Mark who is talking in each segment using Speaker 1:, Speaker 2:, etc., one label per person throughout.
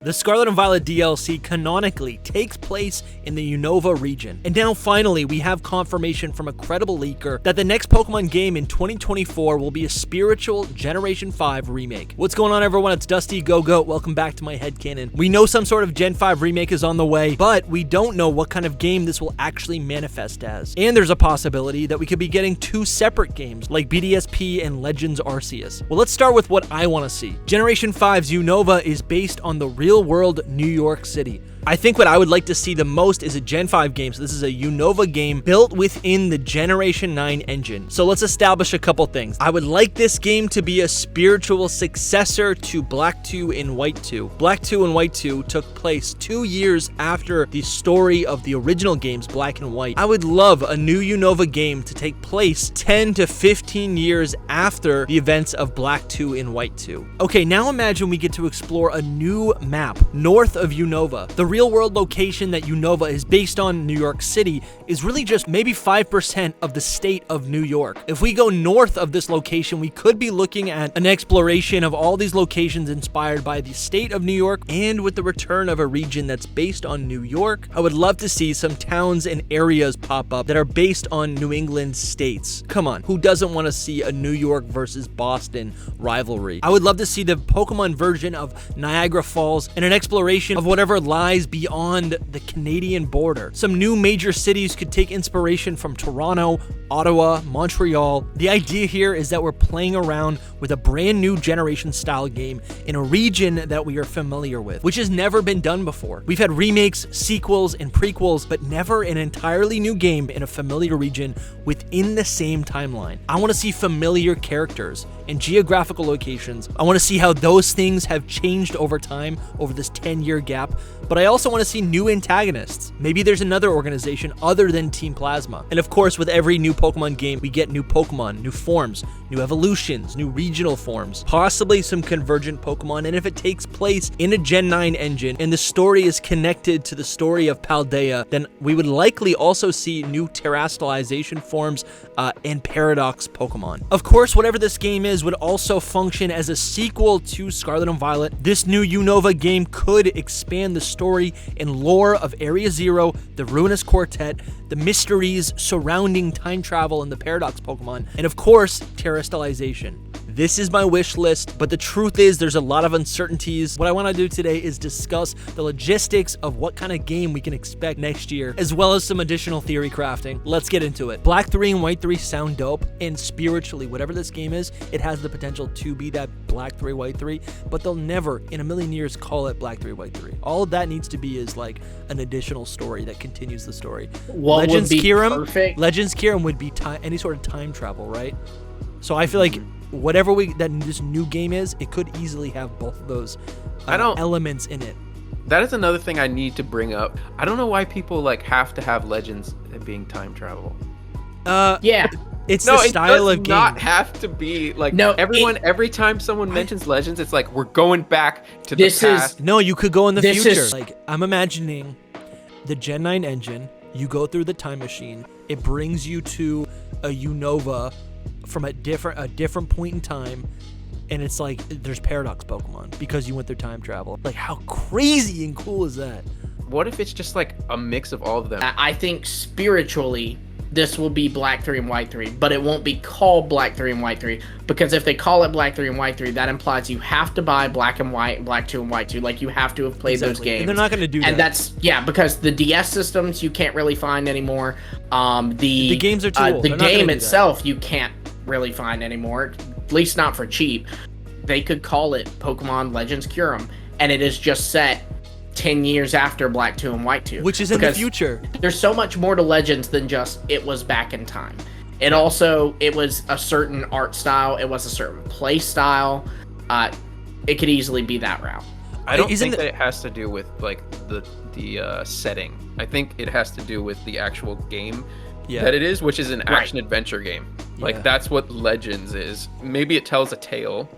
Speaker 1: The Scarlet and Violet DLC canonically takes place in the Unova region. And now finally, we have confirmation from a credible leaker that the next Pokemon game in 2024 will be a spiritual Generation 5 remake. What's going on, everyone? It's Dusty Go-Goat. Welcome back to my headcanon. We know some sort of Gen 5 remake is on the way, but we don't know what kind of game this will actually manifest as. And there's a possibility that we could be getting two separate games, like BDSP and Legends Arceus. Well, let's start with what I want to see. Generation 5's Unova is based on the real-world New York City. I think what I would like to see the most is a Gen 5 game, so this is a Unova game built within the Generation 9 engine. So let's establish a couple things. I would like this game to be a spiritual successor to Black 2 and White 2. Black 2 and White 2 took place 2 years after the story of the original games, Black and White. I would love a new Unova game to take place 10 to 15 years after the events of Black 2 and White 2. Okay, now imagine we get to explore a new map north of Unova. The real-world location that Unova is based on, New York City, is really just maybe 5% of the state of New York. If we go north of this location, we could be looking at an exploration of all these locations inspired by the state of New York, and with the return of a region that's based on New York, I would love to see some towns and areas pop up that are based on New England states. Come on, who doesn't want to see a New York versus Boston rivalry? I would love to see the Pokemon version of Niagara Falls and an exploration of whatever lies beyond the Canadian border. Some new major cities could take inspiration from Toronto, Ottawa, Montreal. The idea here is that we're playing around with a brand new generation style game in a region that we are familiar with, which has never been done before. We've had remakes, sequels, and prequels, but never an entirely new game in a familiar region within the same timeline. I want to see familiar characters and geographical locations. I want to see how those things have changed over time, over this 10-year gap, but I also want to see new antagonists. Maybe there's another organization other than Team Plasma. And of course, with every new Pokemon game, we get new Pokemon, new forms, new evolutions, new regional forms, possibly some convergent Pokemon. And if it takes place in a Gen 9 engine and the story is connected to the story of Paldea, then we would likely also see new terrestrialization forms and Paradox Pokemon. Of course, whatever this game is would also function as a sequel to Scarlet and Violet. This new Unova game could expand the story and lore of Area Zero, the Ruinous Quartet, the mysteries surrounding time travel and the Paradox Pokemon, and of course, terrestrialization. This is my wish list, but the truth is there's a lot of uncertainties. What I want to do today is discuss the logistics of what kind of game we can expect next year, as well as some additional theory crafting. Let's get into it. Black 3 and White 3 sound dope, and spiritually, whatever this game is, it has the potential to be that Black 3, White 3, but they'll never in a million years call it Black 3, White 3. All of that needs to be is like an additional story that continues the story. Legends Kyurem would be any sort of time travel, right? So I feel like whatever this new game is, it could easily have both of those elements in it.
Speaker 2: That is another thing I need to bring up. I don't know why people have to have Legends being time travel.
Speaker 3: Yeah.
Speaker 1: It's the style of game.
Speaker 2: It does not have to be every time someone mentions Legends, it's like we're going back to the past.
Speaker 1: No, you could go in the future. I'm imagining the Gen 9 engine, you go through the time machine, it brings you to a Unova from a different point in time, and it's like there's Paradox Pokemon because you went through time travel. Like, how crazy and cool is that?
Speaker 2: What if it's just like a mix of all of them?
Speaker 3: I think spiritually this will be Black 3 and White 3, but it won't be called Black 3 and White 3, because if they call it Black 3 and White 3, that implies you have to buy Black and White, Black 2 and White 2, like you have to have played those games.
Speaker 1: And they're not going to do that.
Speaker 3: And that's, because the DS systems you can't really find anymore. The
Speaker 1: games are too old.
Speaker 3: The game itself you can't really find anymore, at least not for cheap. They could call it Pokemon Legends Kyurem, and it is just set 10 years after Black 2 and White 2.
Speaker 1: Which is in the future.
Speaker 3: There's so much more to Legends than just it was back in time. It was a certain art style. It was a certain play style. It could easily be that route.
Speaker 2: I don't think that it has to do with the setting. I think it has to do with the actual game that it is, which is an action adventure game. That's what Legends is. Maybe it tells a tale.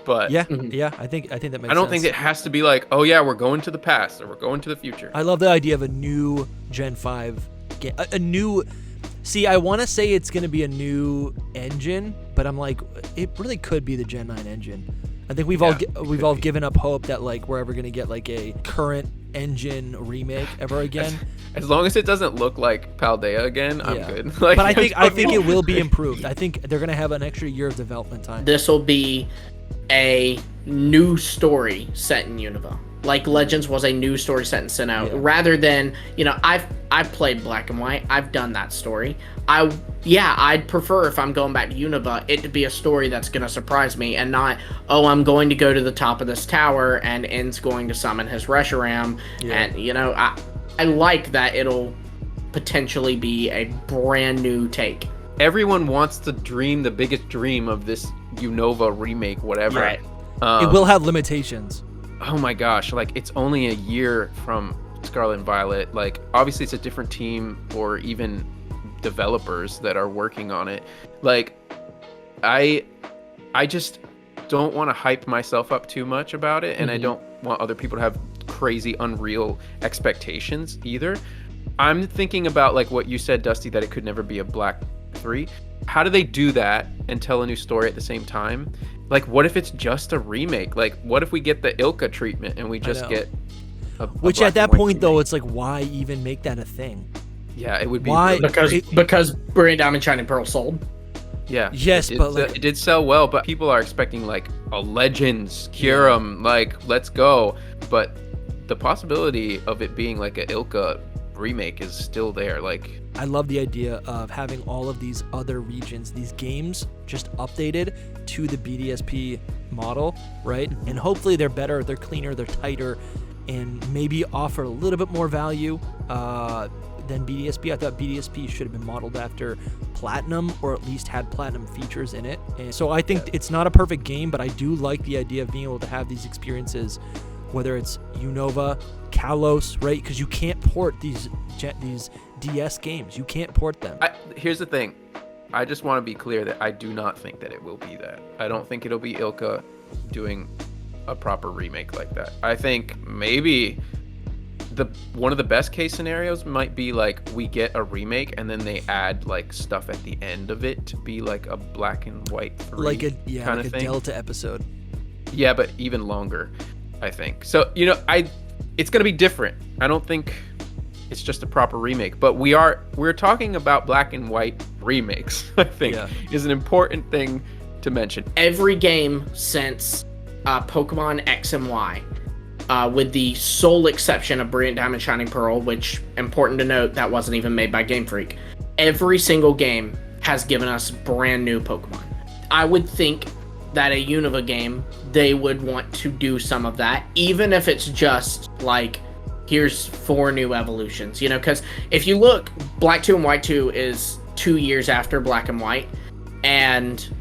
Speaker 2: But
Speaker 1: I think that makes sense.
Speaker 2: I don't think it has to be like, oh yeah, we're going to the past or we're going to the future.
Speaker 1: I love the idea of a new Gen 5 game. I want to say it's going to be a new engine, but I'm like, it really could be the Gen 9 engine. I think we've all given up hope that like we're ever gonna get like a current engine remake ever again.
Speaker 2: As long as it doesn't look like Paldea again, I'm good.
Speaker 1: Like, but I think it will be improved. I think they're gonna have an extra year of development time.
Speaker 3: This will be a new story set in Unova. Like Legends was a new story set in Sinnoh, rather than, I've played Black and White. I've done that story. I'd prefer, if I'm going back to Unova, it to be a story that's going to surprise me and not, I'm going to go to the top of this tower and N's going to summon his Reshiram. And, I like that it'll potentially be a brand new take.
Speaker 2: Everyone wants to dream the biggest dream of this Unova remake, whatever.
Speaker 3: Right.
Speaker 1: It will have limitations.
Speaker 2: Oh my gosh, like it's only a year from Scarlet and Violet. Like obviously it's a different team or even developers that are working on it. Like I just don't want to hype myself up too much about it, and I don't want other people to have crazy unreal expectations either. I'm thinking about like what you said, Dusty, that it could never be a Black 3. How do they do that and tell a new story at the same time? Like, what if it's just a remake? Like, what if we get the Ilka treatment and we just get
Speaker 1: which at that point, though, it's like, why even make that a thing?
Speaker 2: Yeah, it would be.
Speaker 1: Why?
Speaker 3: Because Brilliant Diamond Shining Pearl sold.
Speaker 2: Yeah.
Speaker 1: Yes, but
Speaker 2: it did sell well, but people are expecting like a Legends, Kyurem, like let's go. But the possibility of it being like a Ilka remake is still there. Like,
Speaker 1: I love the idea of having all of these other regions, these games, just updated to the BDSP model, right? And hopefully they're better, they're cleaner, they're tighter, and maybe offer a little bit more value than BDSP. I thought BDSP should have been modeled after Platinum, or at least had Platinum features in it. And so I think it's not a perfect game, but I do like the idea of being able to have these experiences, whether it's Unova, Kalos, right? Because you can't port these DS games. You can't port them.
Speaker 2: Here's the thing. I just want to be clear that I do not think that it will be that. I don't think it'll be Ilka doing a proper remake like that. I think maybe one of the best case scenarios might be like we get a remake and then they add like stuff at the end of it to be like a Black and White 3
Speaker 1: like a
Speaker 2: kind of thing.
Speaker 1: Delta episode.
Speaker 2: Yeah, but even longer, I think. So, it's going to be different. I don't think it's just a proper remake, but we're talking about Black and White remakes, I think, is an important thing to mention.
Speaker 3: Every game since Pokemon X and Y, with the sole exception of Brilliant Diamond Shining Pearl, which, important to note, that wasn't even made by Game Freak. Every single game has given us brand new Pokemon. I would think that a Unova game, they would want to do some of that, even if it's just like, here's 4 new evolutions, because if you look, Black 2 and White 2 is 2 years after Black and White, and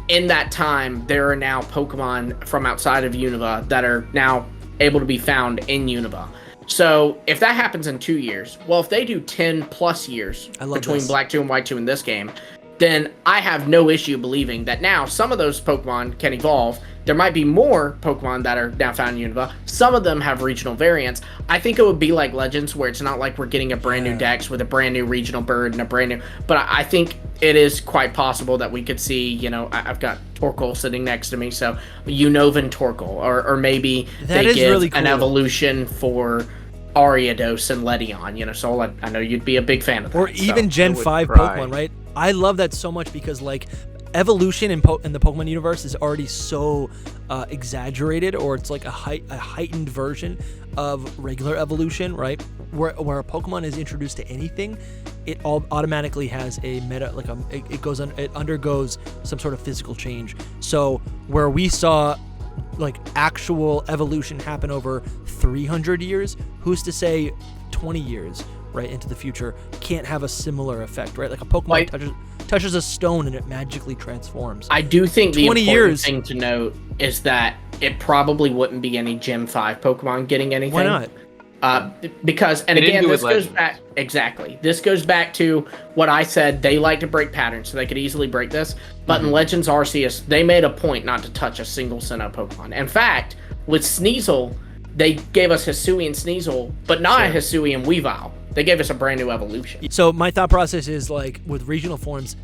Speaker 3: in that time, there are now Pokemon from outside of Unova that are now able to be found in Unova. So if that happens in 2 years, well, if they do 10 plus years between Black 2 and White 2 in this game, then I have no issue believing that now some of those Pokemon can evolve. There might be more Pokemon that are now found in Unova. Some of them have regional variants. I think it would be like Legends, where it's not like we're getting a brand new dex with a brand new regional bird and a brand new... But I think it is quite possible that we could see, I've got Torkoal sitting next to me, so Unovan Torkoal. Or maybe they give really cool. An evolution for Ariados and Ledion, so I know you'd be a big fan of that.
Speaker 1: Or even Gen 5 Pokemon, right? I love that so much because, like, evolution in the Pokemon universe is already so exaggerated, or it's like a heightened version of regular evolution, right? Where a Pokemon is introduced to anything, it automatically has a meta, like it undergoes some sort of physical change. So where we saw like actual evolution happen over 300 years, who's to say 20 years right into the future can't have a similar effect, right? Like a Pokemon touches a stone and it magically transforms.
Speaker 3: I do think the important thing to note is that it probably wouldn't be any Gen 5 Pokemon getting anything.
Speaker 1: Why not?
Speaker 3: Because, and again, this goes back, exactly. This goes back to what I said. They like to break patterns, so they could easily break this. But in Legends Arceus, they made a point not to touch a single Sinnoh Pokemon. In fact, with Sneasel, they gave us Hisuian Sneasel, but not a Hisuian Weavile. They gave us a brand new evolution.
Speaker 1: So my thought process is, like, with regional forms,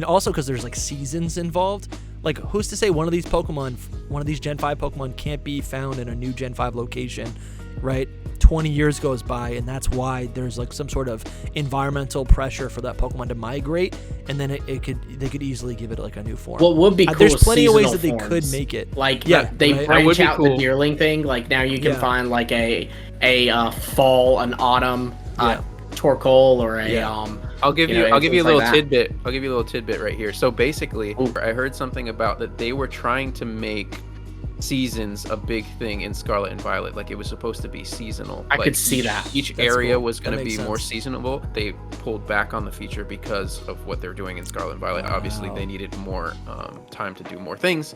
Speaker 1: also because there's like seasons involved, like, who's to say one of these Gen 5 Pokemon can't be found in a new Gen 5 location, right? 20 years goes by, and that's why there's like some sort of environmental pressure for that Pokemon to migrate, and then they could easily give it like a new form.
Speaker 3: What would be cool
Speaker 1: there's
Speaker 3: is
Speaker 1: plenty of ways that
Speaker 3: seasonal
Speaker 1: they could
Speaker 3: forms.
Speaker 1: make it.
Speaker 3: Like,
Speaker 1: Yeah,
Speaker 3: they
Speaker 1: right?
Speaker 3: branch out
Speaker 2: cool.
Speaker 3: the Deerling thing. Like, now you can find like a fall, an autumn Torkoal, or a
Speaker 2: I'll give you a
Speaker 3: anything
Speaker 2: little
Speaker 3: like that.
Speaker 2: tidbit. I'll give you a little tidbit right here. So basically, I heard something about that they were trying to make seasons a big thing in Scarlet and Violet. Like, it was supposed to be seasonal.
Speaker 3: I
Speaker 2: like,
Speaker 3: could see that.
Speaker 2: Each
Speaker 1: That's
Speaker 2: area
Speaker 1: cool.
Speaker 2: was going
Speaker 1: That
Speaker 2: to be
Speaker 1: makes
Speaker 2: more
Speaker 1: sense.
Speaker 2: seasonal. They pulled back on the feature because of what they're doing in Scarlet and Violet.
Speaker 1: Wow.
Speaker 2: Obviously, they needed more time to do more things.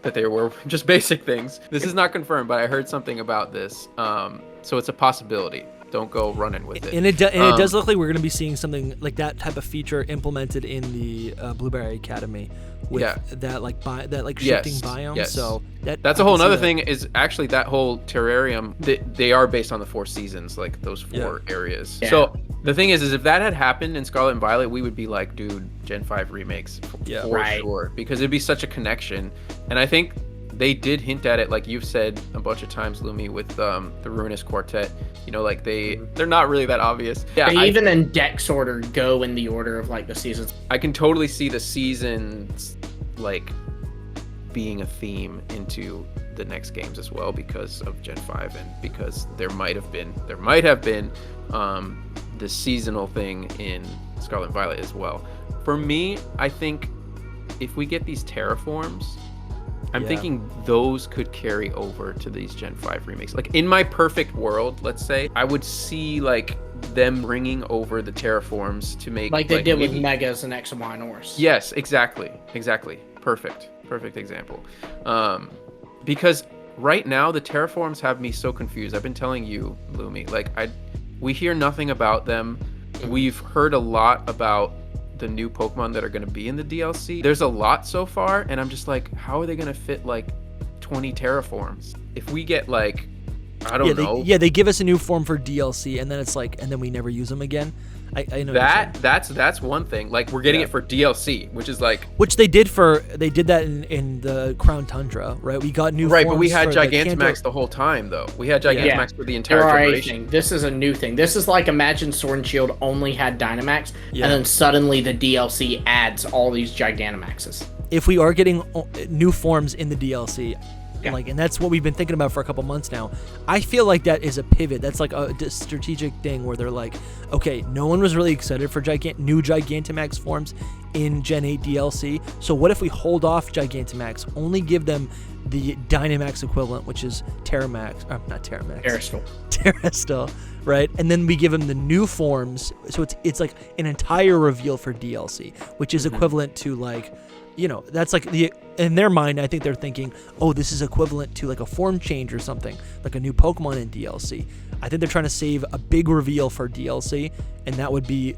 Speaker 2: That they were just basic things. This is not confirmed, but I heard something about this. So it's a possibility. Don't go running with it.
Speaker 1: And it does look like we're going to be seeing something like that type of feature implemented in the Blueberry Academy with that shifting biome.
Speaker 2: Yes.
Speaker 1: So
Speaker 2: that's a whole nother thing. Is actually that whole terrarium. They are based on the 4 seasons, like those 4 areas.
Speaker 3: Yeah.
Speaker 2: So the thing is if that had happened in Scarlet and Violet, we would be like, dude, Gen 5 remakes for sure, because it'd be such a connection. And I think they did hint at it, like you've said a bunch of times, Lumi, with the Ruinous Quartet. You know, like they're not really that obvious. Yeah,
Speaker 3: They even in Dex order go in the order of like the seasons.
Speaker 2: I can totally see the seasons like being a theme into the next games as well because of Gen 5 and because there might have been the seasonal thing in Scarlet and Violet as well. For me, I think if we get these terraforms, I'm thinking those could carry over to these Gen 5 remakes. Like, in my perfect world, let's say, I would see like them bringing over the terraforms to make
Speaker 3: Like they did with
Speaker 2: maybe-
Speaker 3: Megas and X and Y Norse.
Speaker 2: Yes, exactly. Perfect example. Because right now the terraforms have me so confused. I've been telling you, Lumi, like we hear nothing about them. We've heard a lot about the new Pokemon that are going to be in the DLC. There's a lot so far, and I'm just like, how are they going to fit like 20 terraforms? If we get like, I don't know.
Speaker 1: They give us a new form for DLC, and then it's like, and then we never use them again. I know
Speaker 2: that's one thing. Like, we're getting it for DLC, which is like,
Speaker 1: which they did that in the Crown Tundra, right? We got new
Speaker 2: right,
Speaker 1: forms
Speaker 2: but we had
Speaker 1: for the
Speaker 2: Gigantamax the whole time though. We had Gigantamax for the entire generation.
Speaker 3: This is a new thing. This is like, imagine Sword and Shield only had Dynamax, and then suddenly the DLC adds all these Gigantamaxes.
Speaker 1: If we are getting new forms in the DLC, like, and that's what we've been thinking about for a couple months now, I feel like that is a pivot. That's like a strategic thing where they're like, okay, no one was really excited for new Gigantamax forms in Gen 8 DLC, so what if we hold off Gigantamax, only give them the Dynamax equivalent, which is Terrastal, right? And then we give them the new forms, so it's like an entire reveal for DLC, which is equivalent to like, you know, that's like in their mind, I think they're thinking, oh, this is equivalent to like a form change or something, like a new Pokemon in DLC. I think they're trying to save a big reveal for DLC, and that would be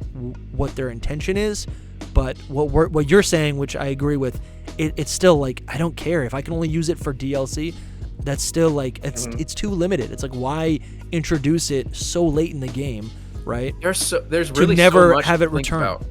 Speaker 1: what their intention is. But what you're saying, which I agree with, it's still like, I don't care if I can only use it for DLC. That's still like, it's too limited. It's like, why introduce it so late in the game, right?
Speaker 2: There's really
Speaker 1: to never
Speaker 2: so much
Speaker 1: have
Speaker 2: to
Speaker 1: it
Speaker 2: think
Speaker 1: return.
Speaker 2: about.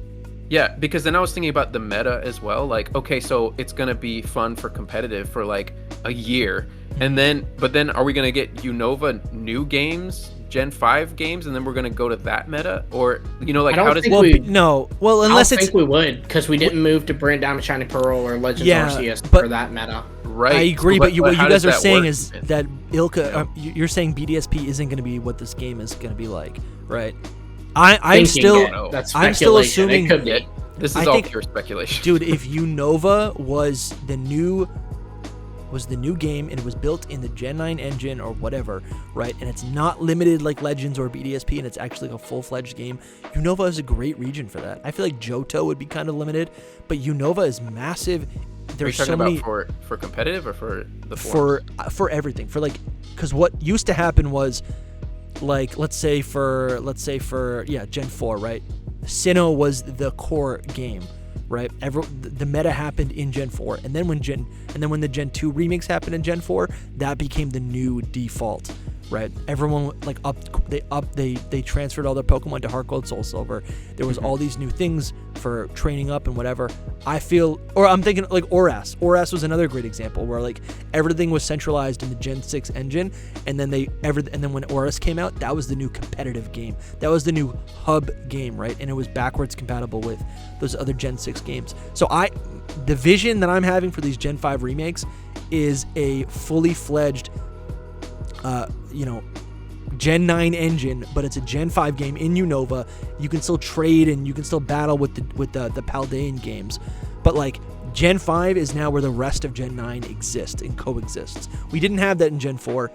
Speaker 2: Yeah, because then I was thinking about the meta as well. Like, okay, so it's gonna be fun for competitive for like a year, and then are we gonna get Unova new games, Gen 5 games, and then we're gonna go to that meta, or you know, like, how does
Speaker 3: think
Speaker 1: unless
Speaker 3: I think we would, because we didn't move to Brand Diamond Shining Pearl or Legends Arceus for that meta.
Speaker 2: Right.
Speaker 1: I agree, but what you guys are saying
Speaker 2: work,
Speaker 1: is that Ilka, you're saying BDSP isn't going to be what this game is going to be like, right? I'm still assuming.
Speaker 3: It could be.
Speaker 2: This is all pure speculation,
Speaker 1: dude. If Unova was the new game and it was built in the Gen 9 engine or whatever, right? And it's not limited like Legends or BDSP, and it's actually a full-fledged game. Unova is a great region for that. I feel like Johto would be kind of limited, but Unova is massive. There's
Speaker 2: so many about for competitive or for the forms?
Speaker 1: For everything. For like, because what used to happen was, like, let's say for Gen 4, right? Sinnoh was the core game, right? The meta happened in Gen 4, and then when the Gen 2 remakes happened in Gen 4, that became the new default, right? Everyone like they transferred all their Pokemon to Heart Gold, Soul Silver. There was all these new things for training up and whatever. I feel, or I'm thinking like ORAS. ORAS was another great example where like everything was centralized in the Gen 6 engine, and then when ORAS came out, that was the new competitive game. That was the new hub game, right? And it was backwards compatible with those other Gen 6 games. So the vision that I'm having for these Gen 5 remakes is a fully fledged Gen 9 engine, but it's a Gen 5 game in Unova. You can still trade and you can still battle with the Paldean games, but like Gen 5 is now where the rest of Gen 9 exists and coexists. We didn't have that in Gen 4,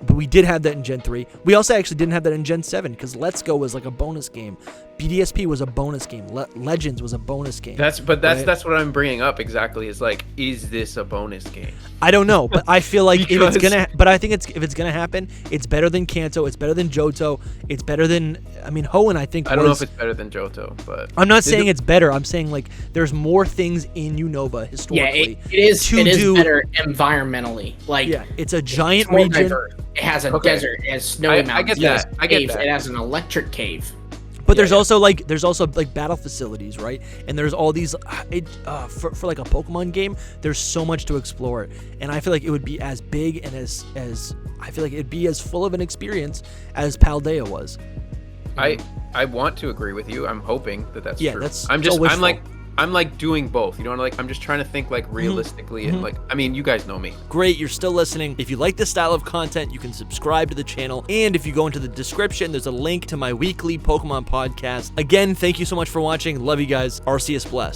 Speaker 1: but we did have that in Gen 3. We also actually didn't have that in Gen 7 because Let's Go was like a bonus game. BDSP was a bonus game. Legends was a bonus game.
Speaker 2: That's what I'm bringing up exactly. Is like, is this a bonus game? I
Speaker 1: don't know, but I feel like if it's gonna happen, it's better than Kanto. It's better than Johto. It's better than Hoenn. I don't
Speaker 2: know if it's better than Johto, but
Speaker 1: I'm not saying it's better. I'm saying like there's more things in Unova historically.
Speaker 3: Yeah, it is better environmentally. Like
Speaker 1: it's a giant region.
Speaker 3: Diverse. It has a desert. It has snowy mountains. I get that. It has an electric cave.
Speaker 1: But there's also battle facilities, right? And there's all these for like a Pokemon game, there's so much to explore, and I feel like it would be as big and as I feel like it'd be as full of an experience as Paldea was.
Speaker 2: I want to agree with you. I'm hoping that's true. I'm like doing both, I'm just trying to think like realistically and like, you guys know me.
Speaker 1: Great, you're still listening. If you like this style of content, you can subscribe to the channel. And if you go into the description, there's a link to my weekly Pokemon podcast. Again, thank you so much for watching. Love you guys. Arceus bless.